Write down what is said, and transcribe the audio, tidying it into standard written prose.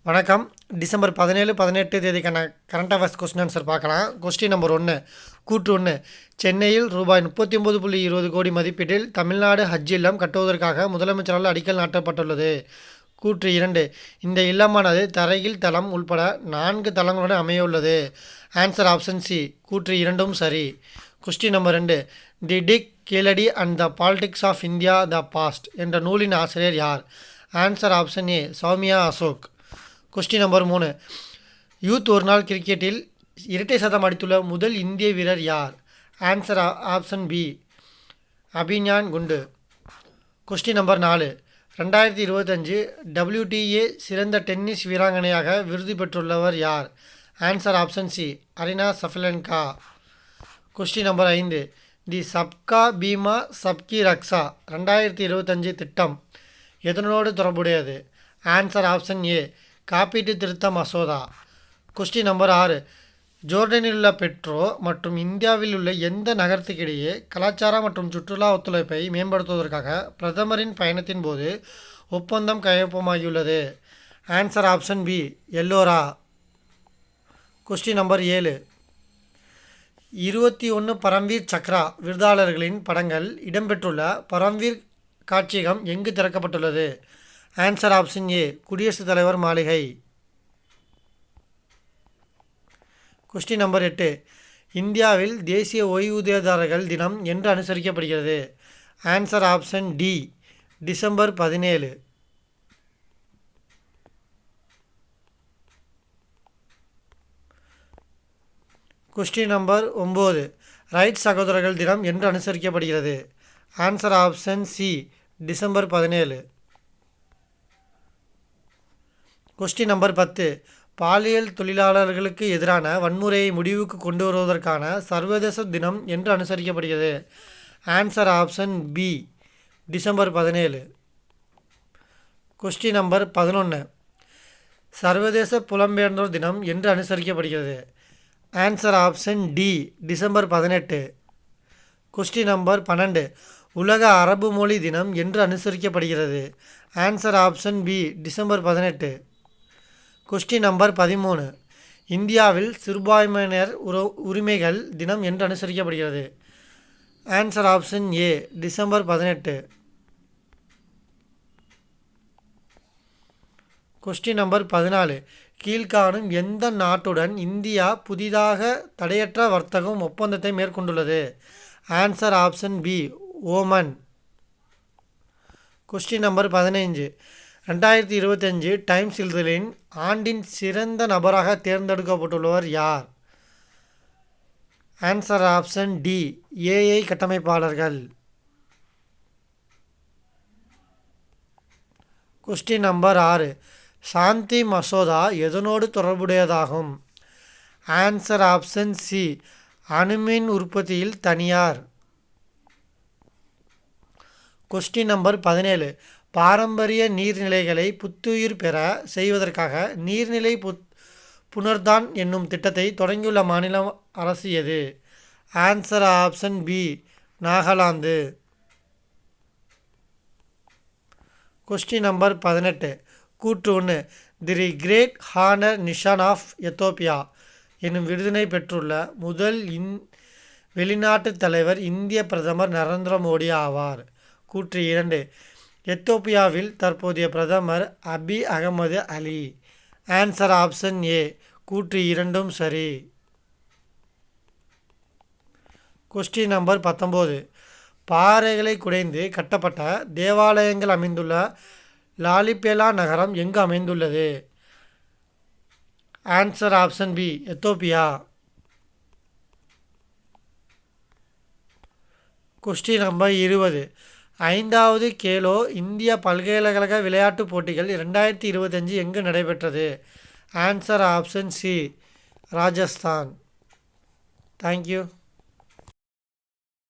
வணக்கம். டிசம்பர் 17, 18 தேதிக்கான current affairs question answer பார்க்கலாம். கொஸ்டின் நம்பர் 1 கூற்று 1 சென்னையில் ரூபாய் 39.20 கோடி மதிப்பீட்டில் தமிழ்நாடு ஹஜ் இல்லம் கட்டுவதற்காக முதலமைச்சரால் அடிக்கல் நாட்டப்பட்டுள்ளது. கூற்று 2 இந்த இல்லமானது தரையில் தளம் உள்பட 4 தளங்களுடன் அமையுள்ளது. Answer option C. கூற்று இரண்டும் சரி. Question number 2 the dig Keeladi and the politics of India the past என்ற நூலின் ஆசிரியர் யார்? Answer option A. Soumya Ashok. Question number 3 youth ஒருநாள் கிரிக்கெட்டில் இரட்டை சதம் அடித்துள்ள முதல் இந்திய வீரர் யார்? Answer option B. Abhijnan Kundu. Question number 4 2025 WTA சிறந்த டென்னிஸ் வீராங்கனையாக விருது பெற்றுள்ளவர் யார்? Answer option C. Arina Sabalenka. Question number 5 the Sabka Bima Sabki Raksha 2025 திட்டம் எதனோடு தொடர்புடையது? Answer option A. காப்பீட்டு திருத்த மசோதா. கொஸ்டின் நம்பர் 6 ஜோர்டனில் உள்ள பெட்ரோ மற்றும் இந்தியாவில் உள்ள எந்த நகரத்துக்கிடையே கலாச்சார மற்றும் சுற்றுலா ஒத்துழைப்பை மேம்படுத்துவதற்காக பிரதமரின் பயணத்தின் போது ஒப்பந்தம் கையொப்பமாகியுள்ளது? Answer option B. Ellora. Question number 7 21 Paramvir Chakra விருதாளர்களின் படங்கள் இடம்பெற்றுள்ள பரம்வீர் காட்சியகம் எங்கு திறக்கப்பட்டுள்ளது? Answer option A. குடியரசுத் தலைவர் மாளிகை. கொஸ்டின் நம்பர் 8 இந்தியாவில் தேசிய ஓய்வூதியதாரர்கள் தினம் என்று அனுசரிக்கப்படுகிறது? Answer option D. December 17. Question number 9 right சகோதரர்கள் தினம் என்று அனுசரிக்கப்படுகிறது? Answer option C. December 17. Question number 10 பாலியல் தொழிலாளர்களுக்கு எதிரான வன்முறையை முடிவுக்கு கொண்டு வருவதற்கான சர்வதேச தினம் என்று அனுசரிக்கப்படுகிறது? Answer option B. December 17. Question number 11 சர்வதேச புலம்பெயர்ந்தோர் தினம் என்று அனுசரிக்கப்படுகிறது? Answer option D. December 18. Question number 12 உலக அரபு மொழி தினம் என்று அனுசரிக்கப்படுகிறது? Answer option B. December 18. Question number 13 இந்தியாவில் சிறுபான்மையினர் உரிமைகள் தினம் என்று அனுசரிக்கப்படுகிறது? Answer option A. December 18. Question number 14 கீழ்காணும் எந்த நாட்டுடன் இந்தியா புதிதாக தடையற்ற வர்த்தகம் ஒப்பந்தத்தை மேற்கொண்டுள்ளது? Answer option B. Oman. Question number 15 2025 Times இதழின் ஆண்டின் சிறந்த நபராக தேர்ந்தெடுக்கப்பட்டுள்ளவர் யார்? Answer option D. ஏஐ கட்டமைப்பாளர்கள். கொஸ்டின் நம்பர் 6 சாந்தி மசோதா எதனோடு தொடர்புடையதாகும்? Answer option C. அணுமின் உற்பத்தியில் தனியார். கொஸ்டின் நம்பர் 17 பாரம்பரிய நீர்நிலைகளை புத்துயிர் பெற செய்வதற்காக நீர்நிலை புனர்தான் என்னும் திட்டத்தை தொடங்கியுள்ள மாநில அரசு எது? Answer option B. Nagaland. Question number 18 கூற்று 1 the great honour Nishan of Ethiopia என்னும் விருதினை பெற்றுள்ள முதல் வெளிநாட்டு தலைவர் இந்திய பிரதமர் நரேந்திர மோடி ஆவார். கூற்று 2 எத்தோப்பியாவில் தற்போதைய பிரதமர் Abiy Ahmed Ali. Answer option A. கூற்று இரண்டும் சரி. கொஸ்டின் நம்பர் 19 பாறைகளை குடைந்து கட்டப்பட்ட தேவாலயங்கள் அமைந்துள்ள லாலிபேலா நகரம் எங்கு அமைந்துள்ளது? Answer option B. Ethiopia. Question number 20 5வது கேலோ இந்திய பல்கலைக்கழக விளையாட்டுப் போட்டிகள் 2025 எங்கு நடைபெற்றது? Answer option C. Rajasthan. Thank you.